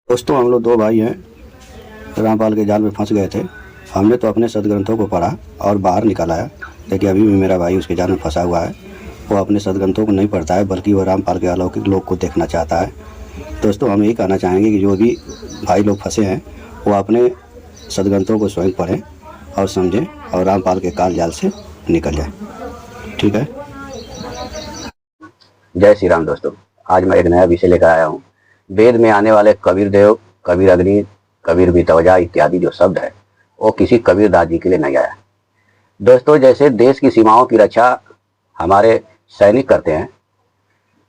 दोस्तों, हम लोग दो भाई हैं, रामपाल के जाल में फंस गए थे। हमने तो अपने सदग्रंथों को पढ़ा और बाहर निकाला है, लेकिन अभी भी मेरा भाई उसके जाल में फंसा हुआ है। वो अपने सदग्रंथों को नहीं पढ़ता है, बल्कि वो रामपाल के अलौकिक लोक को देखना चाहता है। दोस्तों, हम यही कहना चाहेंगे कि जो भी भाई लोग फंसे हैं वो अपने सदग्रंथों को स्वयं पढ़ें और समझें और रामपाल के काल जाल से निकल जाए। ठीक है। जय श्री राम। दोस्तों, आज मैं एक नया विषय लेकर आया हूँ। वेद में आने वाले कबीर देव, कबीर अग्नि, कबीर मितवजा इत्यादि जो शब्द है वो किसी कबीरदास जी के लिए नहीं आया। दोस्तों, जैसे देश की सीमाओं की रक्षा हमारे सैनिक करते हैं,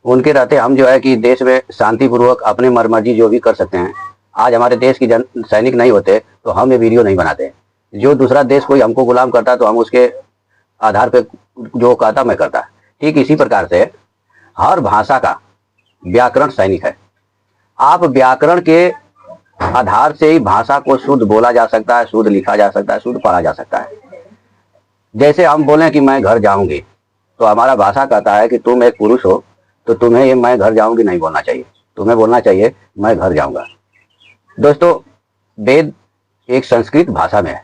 उनके रहते हम जो है कि देश में शांतिपूर्वक अपने मर्जी जो भी कर सकते हैं। आज हमारे देश की सैनिक नहीं होते तो हम ये वीडियो नहीं बनाते। जो दूसरा देश कोई हमको गुलाम करता तो हम उसके आधार पे जो कहता मैं करता। ठीक इसी प्रकार से हर भाषा का व्याकरण सैनिक है। आप व्याकरण के आधार से ही भाषा को शुद्ध बोला जा सकता है, शुद्ध लिखा जा सकता है, शुद्ध पढ़ा जा सकता है। जैसे हम बोलें कि मैं घर जाऊंगी, तो हमारा भाषा कहता है कि तुम एक पुरुष हो तो तुम्हें ये मैं घर जाऊंगी नहीं बोलना चाहिए, तुम्हें बोलना चाहिए मैं घर जाऊंगा। दोस्तों, वेद एक संस्कृत भाषा में है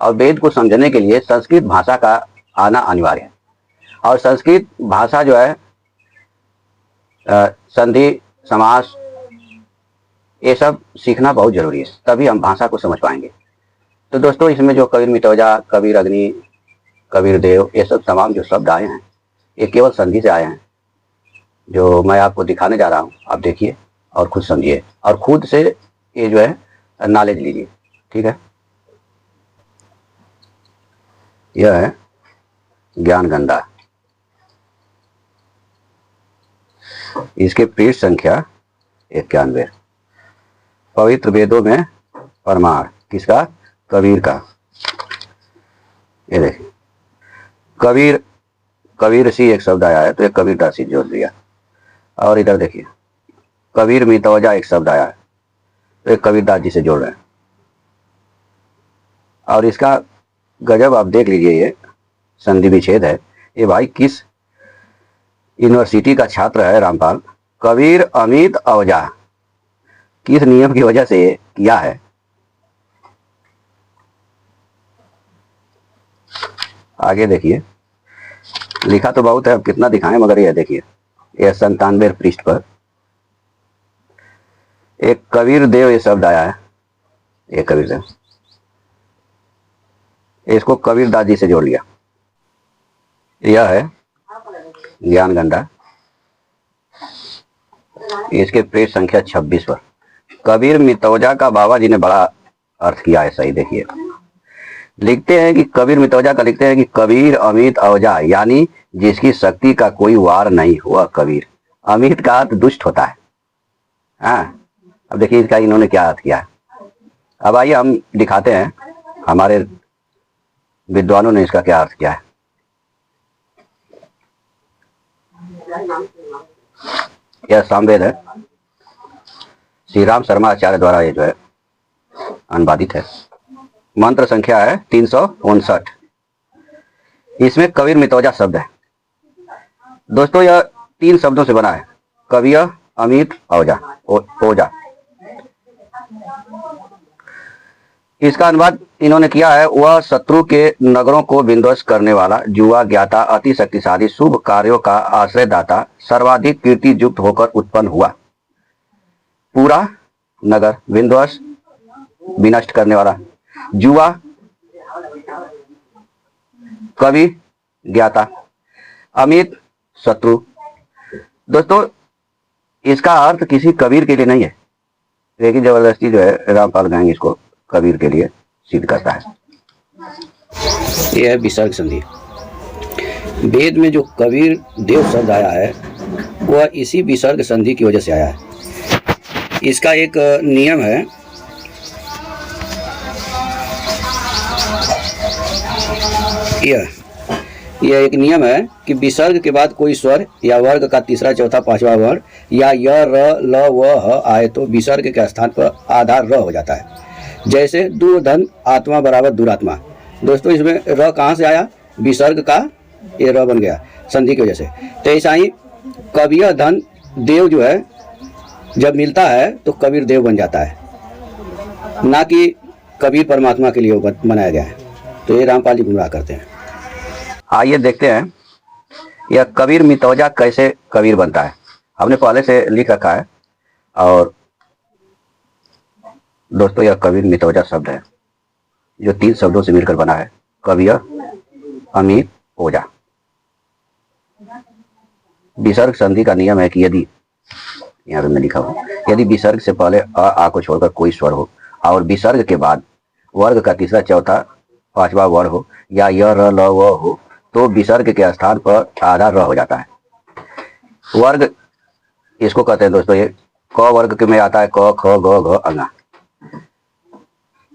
और वेद को समझने के लिए संस्कृत भाषा का आना अनिवार्य है। और संस्कृत भाषा जो है संधि, समास, ये सब सीखना बहुत जरूरी है, तभी हम भाषा को समझ पाएंगे। तो दोस्तों, इसमें जो कबीर मितवजा, कबीर अग्नि, कबीर देव, ये सब तमाम जो शब्द आए हैं ये केवल संधि से आए हैं, जो मैं आपको दिखाने जा रहा हूँ। आप देखिए और खुद समझिए और खुद से ये जो है नॉलेज लीजिए। ठीक है। यह है ज्ञान गंगा। इसके पृष्ठ संख्या 91। पवित्र वेदों में प्रमाण किसका? कबीर का। ये देखिए, कबीर, कबीर सी एक शब्द आया है तो एक कबीरदास सी जोड़ दिया। और इधर देखिए, कबीर मितवजा एक शब्द आया है तो एक कबीरदास जी से जोड़ रहे हैं। और इसका गजब आप देख लीजिए, ये संधि विच्छेद है। ये भाई किस यूनिवर्सिटी का छात्र है रामपाल? कबीर अमित अवजा किस नियम की वजह से किया है? आगे देखिए, लिखा तो बहुत है, अब कितना दिखाएं, मगर ये देखिए, यह 97 पृष्ठ पर एक कबीर देव ये शब्द आया है। ये कबीर देव, इसको कबीरदास जी से जोड़ लिया। यह है ज्ञान गंगा। इसके पेज संख्या 26 पर कबीर मितवजा का बाबा जी ने बड़ा अर्थ किया है। सही देखिए, लिखते हैं कि कबीर मितवजा का लिखते हैं कि कबीर अमित अवजा, यानी जिसकी शक्ति का कोई वार नहीं हुआ कबीर। अमित का अर्थ दुष्ट होता है। हाँ, अब देखिए इसका इन्होंने क्या अर्थ किया है। अब आइए हम दिखाते हैं हमारे विद्वानों ने इसका क्या अर्थ किया है। यह सामवेद है, श्री राम शर्मा आचार्य द्वारा ये जो है अनुवादित है। मंत्र संख्या है 359। इसमें कबीर मितवजा शब्द है। दोस्तों, यह 3 शब्दों से बना है, कबीर अमित अवजा, ओजा। इसका अनुवाद इन्होंने किया है, वह शत्रु के नगरों को विध्वंस करने वाला, जुआ ज्ञाता, अति शक्तिशाली, शुभ कार्यों का आश्रयदाता, सर्वाधिक कीर्ति युक्त होकर उत्पन्न हुआ। पूरा नगर विध्वंस, विनष्ट करने वाला, जुआ, कवि, ज्ञाता, अमित, शत्रु। दोस्तों, इसका अर्थ किसी कबीर के लिए नहीं है, लेकिन जबरदस्ती जो है रामपाल गैंग इसको कबीर के लिए सिद्ध करता है। यह है विसर्ग संधि। वेद में जो कबीर देव शब्द आया है वह इसी विसर्ग संधि की वजह से आया है। इसका एक नियम है, यह एक नियम है कि विसर्ग के बाद कोई स्वर या वर्ग का तीसरा, चौथा, पांचवा वर्ण या य, र, ल, व, ह आए तो विसर्ग के स्थान पर आधार र हो जाता है। जैसे दूरधन आत्मा बराबर दुरात्मा। दोस्तों, इसमें र कहाँ से आया? विसर्ग का ये र बन गया संधि की वजह से। तो ऐसा ही कबीर धन देव जो है जब मिलता है तो कबीर देव बन जाता है, ना कि कबीर परमात्मा के लिए वो बनाया गया है। तो ये रामपाल जी गुमराह करते हैं। आइए देखते हैं यह कबीर मितौजा कैसे कबीर बनता है। हमने पहले से लिख रखा है। और दोस्तों यह कबीर मितौजा शब्द है जो 3 शब्दों से मिलकर बना है, कबीर, अमीर, ओजा। विसर्ग संधि का नियम है कि यदि, यहाँ पे मैं लिखा हूं, यदि विसर्ग से पहले आ को छोड़कर कोई स्वर हो और विसर्ग के बाद वर्ग का तीसरा, चौथा, पांचवा वर्ण हो या य र ल व हो तो विसर्ग के स्थान पर आधा र हो जाता है। वर्ग इसको कहते हैं दोस्तों, ये क वर्ग के में आता है, क ख ग घ अंगा।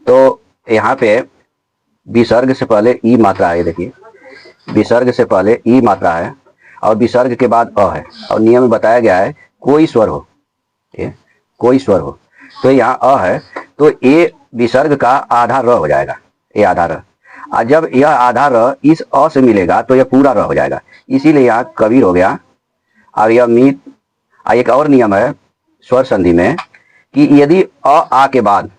तो यहाँ पे विसर्ग से पहले ई मात्रा है, देखिए विसर्ग से पहले ई मात्रा है और विसर्ग के बाद अ है, और नियम में बताया गया है कोई स्वर हो, कोई स्वर हो। तो यहाँ अ है तो ए विसर्ग का आधा र हो जाएगा, ये आधा र। और जब यह आधा र इस अ से मिलेगा तो यह पूरा र हो जाएगा, इसीलिए यहाँ कबीर हो गया। और यह मीत। एक और नियम है स्वर संधि में कि यदि अ आ के बाद,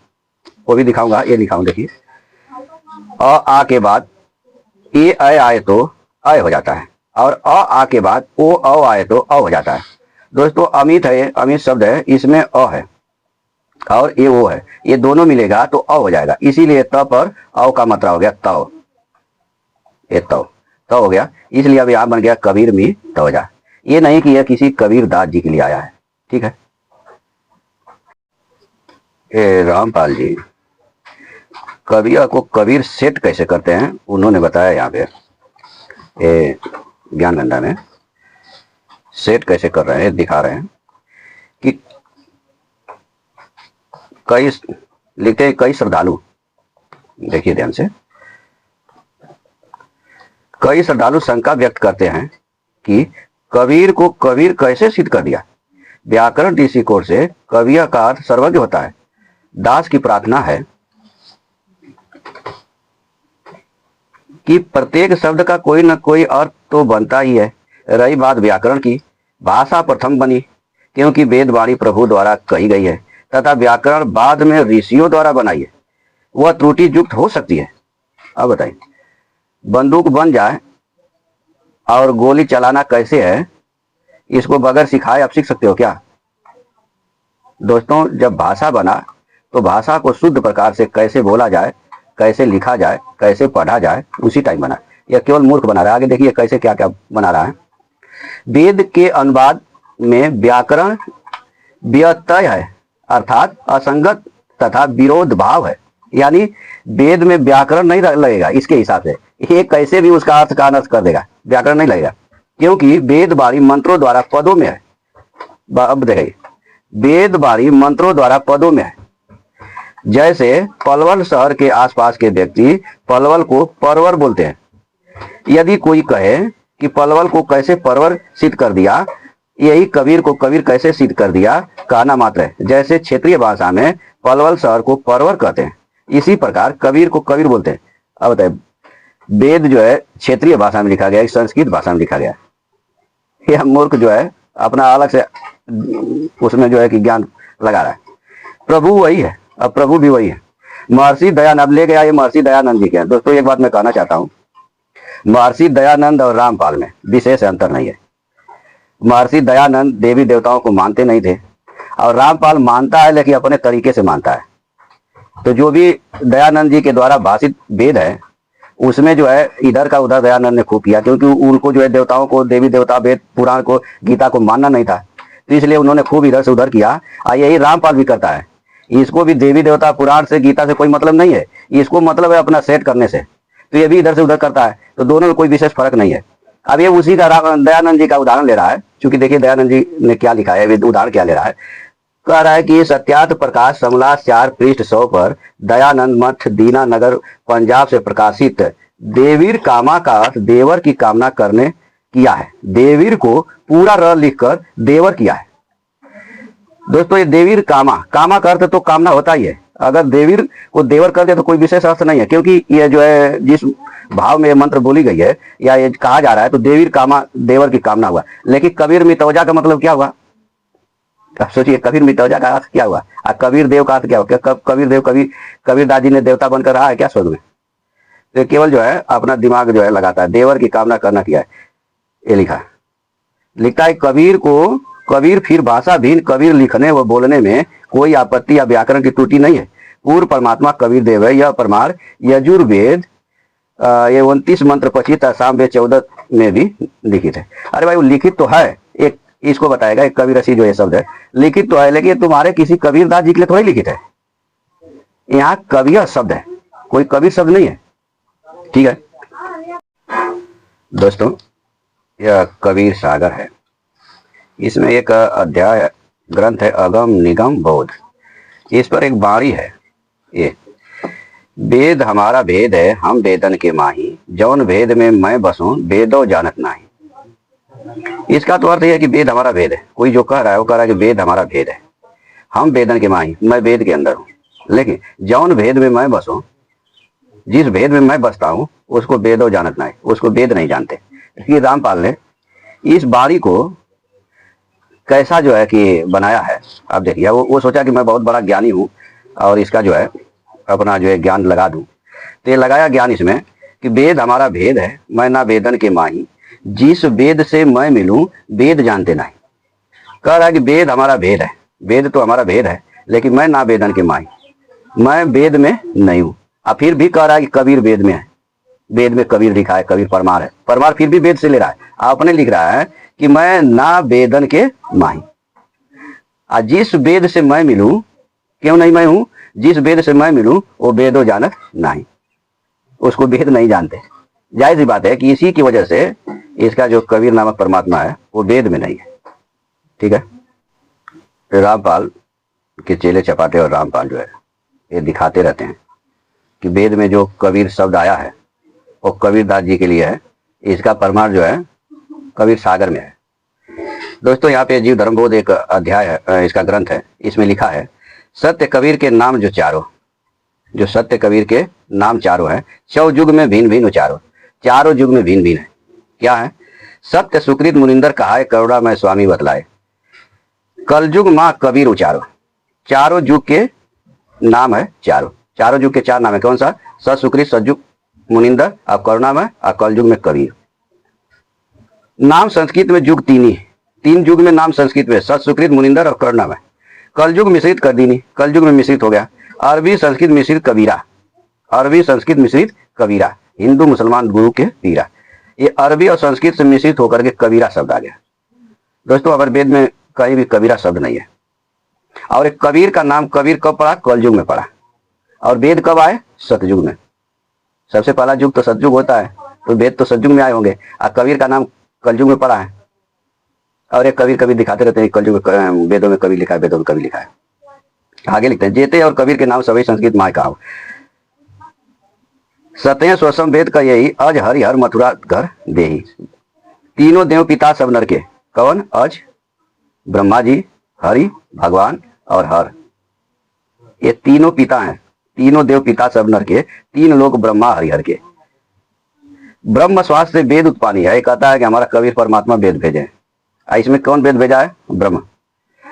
वो भी दिखाऊंगा, ये दिखाऊं, देखिए अ आ के बाद ए अ आए तो अ हो जाता है, और अ आ के बाद ओ अ आए तो अ हो जाता है। दोस्तों अमित है, अमित शब्द है, इसमें अ है और ये वो है, ये दोनों मिलेगा तो अ हो जाएगा, इसीलिए त पर अ का मात्रा हो गया तव, ये तव हो गया। इसलिए अब यहाँ बन गया कबीर मी तवजा। ये नहीं कि यह किसी कबीर दास जी के लिए आया है, ठीक है। रामपाल जी कबीर को कबीर सेट कैसे करते हैं उन्होंने बताया यहाँ पे, ज्ञान गंगा में सेट कैसे कर रहे हैं, दिखा रहे हैं कि कई लिखते हैं, कई श्रद्धालु, देखिए ध्यान से, कई श्रद्धालु शंका व्यक्त करते हैं कि कबीर को कबीर कैसे सिद्ध कर दिया। व्याकरण दृष्टिकोण से कबीर का अर्थ सर्वज्ञ होता है। दास की प्रार्थना है कि प्रत्येक शब्द का कोई न कोई अर्थ तो बनता ही है। रही बात व्याकरण की, भाषा प्रथम बनी क्योंकि वेदवाणी प्रभु द्वारा कही गई है तथा व्याकरण बाद में ऋषियों द्वारा बनाई है, वह त्रुटि युक्त हो सकती है। अब बताइए, बंदूक बन जाए और गोली चलाना कैसे है, इसको बगैर सिखाए आप सीख सकते हो क्या? दोस्तों जब भाषा बना तो भाषा को शुद्ध प्रकार से कैसे बोला जाए, कैसे लिखा जाए, कैसे पढ़ा जाए, उसी टाइम बना। यह केवल मूर्ख बना रहा है। आगे देखिए कैसे क्या क्या बना रहा है। वेद के अनुवाद में व्याकरण व्यत्यय है, अर्थात असंगत तथा विरोध भाव है, यानी वेद में व्याकरण नहीं लगेगा। इसके हिसाब से ये कैसे भी उसका अर्थ का अनर्थ कर देगा, व्याकरण नहीं लगेगा, क्योंकि वेद बाणी मंत्रों द्वारा पदों में है। अब देखिए, वेद बाणी मंत्रों द्वारा पदों में है। जैसे पलवल शहर के आसपास के व्यक्ति पलवल को परवर बोलते हैं। यदि कोई कहे कि पलवल को कैसे परवर सिद्ध कर दिया, यही कबीर को कबीर कैसे सिद्ध कर दिया कहना मात्र है। जैसे क्षेत्रीय भाषा में पलवल शहर को परवर कहते हैं, इसी प्रकार कबीर को कबीर बोलते हैं। अब बताइए, वेद जो है क्षेत्रीय भाषा में लिखा गया, संस्कृत भाषा में लिखा गया। यह मूर्ख जो है अपना अलग से उसमें जो है कि ज्ञान लगा रहा है। प्रभु वही है, अब प्रभु भी वही है। महर्षि दयानंद ले गया, ये महर्षि दयानंद जी के हैं। दोस्तों एक बात मैं कहना चाहता हूँ, महर्षि दयानंद और रामपाल में विशेष अंतर नहीं है। महर्षि दयानंद देवी देवताओं को मानते नहीं थे और रामपाल मानता है लेकिन अपने तरीके से मानता है। तो जो भी दयानंद जी के द्वारा भाषित वेद है उसमें जो है इधर का उधर दयानंद ने खूब किया, क्योंकि उनको जो है देवताओं को, देवी देवता, वेद पुराण को, गीता को मानना नहीं था, तो इसलिए उन्होंने खूब इधर से उधर किया। और यही रामपाल भी करता है। इसको भी देवी देवता, पुराण से, गीता से कोई मतलब नहीं है, इसको मतलब है अपना सेट करने से। तो ये भी इधर से उधर करता है, तो दोनों में कोई विशेष फर्क नहीं है। अब ये उसी का दयानंद जी का उदाहरण ले रहा है, क्योंकि देखिए दयानंद जी ने क्या लिखा है, उदाहरण क्या ले रहा है। कह रहा है कि सत्यार्थ प्रकाश समला 4 पृष्ठ 100 पर दयानंद मठ दीना नगर पंजाब से प्रकाशित देवीर कामा का अर्थ देवर की कामना करने किया है। देवीर को पूरा र लिखकर देवर किया है। दोस्तों ये देवीर कामा, कामा का अर्थ तो कामना होता ही है। अगर देवीर को देवर कर दे तो कोई विशेष अर्थ नहीं है, क्योंकि ये जो है जिस भाव में ये मंत्र बोली गई है या ये कहा जा रहा है, तो देवीर कामा, देवर की कामना हुआ। लेकिन कबीर मितौजा का मतलब क्या हुआ? अब सोचिए कबीर मितौजा का अर्थ क्या हुआ, और कबीर देव का अर्थ क्या हुआ? क्या कबीर देव कबीरदास जी ने देवता बनकर रहा है क्या स्वर्ग में? तो केवल जो है अपना दिमाग जो है लगाता है, देवर की कामना करना किया है। ये लिखता है कबीर को, कबीर फिर भाषा भिन्न कबीर लिखने व बोलने में कोई आपत्ति या व्याकरण की त्रुटि नहीं है। पूर्व परमात्मा कबीर देव है। यह प्रमाण यजुर्वेद ये 29 मंत्र 25 साम वेद 14 में भी लिखित है। अरे भाई वो लिखित तो है, एक इसको बताएगा एक कबीर रसी जो ये शब्द है लिखित तो है, लेकिन तुम्हारे किसी कबीरदास जी के लिए थोड़ी लिखित है। यहाँ कबीर शब्द है, कोई कबीर शब्द नहीं है। ठीक है दोस्तों, यह कबीर सागर है। इसमें एक अध्याय ग्रंथ है अगम निगम बोध। इस पर एक बाणी है, ये वेद हमारा भेद है हम वेदन के माही, जौन भेद में मैं बसूं वेदो जानत नाही। इसका तो अर्थ यह है कि वेद हमारा भेद है। कोई जो कह रहा है वो कह रहा है कि वेद हमारा भेद है, हम वेदन के माही, मैं वेद के अंदर हूं, लेकिन जौन भेद में मैं बसूं, जिस भेद में मैं बसता हूं उसको वेदो जानत नाही, उसको वेद नहीं जानते। इसलिए रामपाल ने इस बाणी को कैसा जो है कि बनाया है, आप देखिए। वो सोचा कि मैं बहुत बड़ा ज्ञानी हूं और इसका जो है अपना जो है ज्ञान लगा दूं। तो ये लगाया ज्ञान इसमें कि वेद हमारा भेद है, मैं ना वेदन के माही, जिस वेद से मैं मिलूं वेद जानते नहीं। कह रहा है कि वेद हमारा भेद है, वेद तो हमारा भेद है, लेकिन मैं ना वेदन के माही, मैं वेद में नहीं हूं। अब फिर भी कह रहा है कि कबीर वेद में है, वेद में कबीर लिखा है, कबीर परमार है। परमार फिर भी वेद से ले रहा है, आपने लिख रहा है कि मैं ना वेदन के माही, जिस वेद से मैं मिलूं, क्यों नहीं मैं हूं, जिस वेद से मैं मिलूं वो वेदो जानत नहीं, उसको वेद नहीं जानते। जाहिर सी बात है कि इसी की वजह से इसका जो कबीर नामक परमात्मा है वो वेद में नहीं है। ठीक है, रामपाल के चेले चपाटे और रामपाल जो है ये दिखाते रहते हैं कि वेद में जो कबीर शब्द आया है वो कबीरदास जी के लिए है। इसका प्रमाण जो है कबीर सागर में है। दोस्तों यहाँ पे जीव धर्मबोध एक अध्याय है, इसका ग्रंथ है। इसमें लिखा है सत्य कबीर के नाम जो चारों, जो सत्य कबीर के नाम चारों है, चौ युग में भिन्न भिन्न उचारो, चारों युग में भिन्न भिन्न है। क्या है? सत्य सुकृत मुनिंदर कहा है, करुणा में स्वामी बतलाए, कलयुग माँ कबीर उचारो। चारों युग के नाम है, चारों युग के चार नाम है। कौन सा? सत सुकृत, सतयुग, मुनिंदर और करुणा में और कलयुग में कबीर। नाम संस्कृत में युग तीन ही, तीन युग में नाम संस्कृत में, सत सुकृत मुनिंदर और करुणा में। कलयुग मिश्रित कर दी नहीं, कलयुग में मिश्रित हो गया। अरबी संस्कृत मिश्रित कबीरा, अरबी संस्कृत मिश्रित कबीरा, हिंदू मुसलमान गुरु के पीरा। ये अरबी और संस्कृत से मिश्रित होकर के कबीरा शब्द आ गया। दोस्तों अगर वेद में कहीं भी कबीरा शब्द नहीं है। और एक कबीर का नाम कबीर कब पड़ा? कलयुग में पड़ा। और वेद कब आए? सतयुग में। सबसे पहला युग तो सतयुग होता है, तो वेद तो सतयुग में आए होंगे। और कबीर का नाम कलयुग में पड़ा है। और एक कबीर कबीर दिखाते रहते हैं, कलयुग वेदों में कबीर लिखा है, वेदों में कबीर लिखा है। आगे लिखते हैं जेते और कबीर के नाम सभी संस्कृत माय का सत्य स्वसम वेद का यही, अज हरि हर मथुरा घर देही। तीनों देव पिता सब नर के, कौन? अज, ब्रह्मा जी, हरि भगवान और हर, ये तीनों पिता हैं। तीनों देव पिता सब नर के, तीन लोग ब्रह्मा हरिहर के। ब्रह्म श्वास से वेद उत्पानी है। कहता है कि हमारा कबीर परमात्मा वेद भेजे। इसमें कौन वेद भेजा है? ब्रह्म।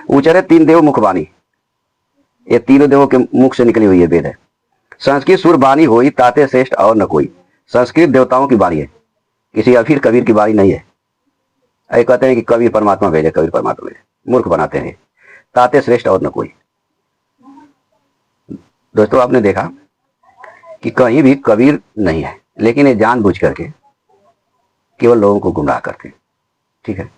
उचरे तीन देव मुखवाणी, ये तीनों देवों के मुख से निकली हुई है वेद है। संस्कृत सुर वाणी होई, ताते श्रेष्ठ और न कोई। संस्कृत देवताओं की वाणी है, किसी अफीर कबीर की वाणी नहीं है। ये कहते हैं कि कबीर परमात्मा भेजे, कबीर परमात्मा भेजे, मूर्ख बनाते हैं। ताते श्रेष्ठ और न कोई। दोस्तों आपने देखा कि कहीं भी कबीर नहीं है, लेकिन ये जानबूझ करके केवल लोगों को गुमराह करते हैं। ठीक है।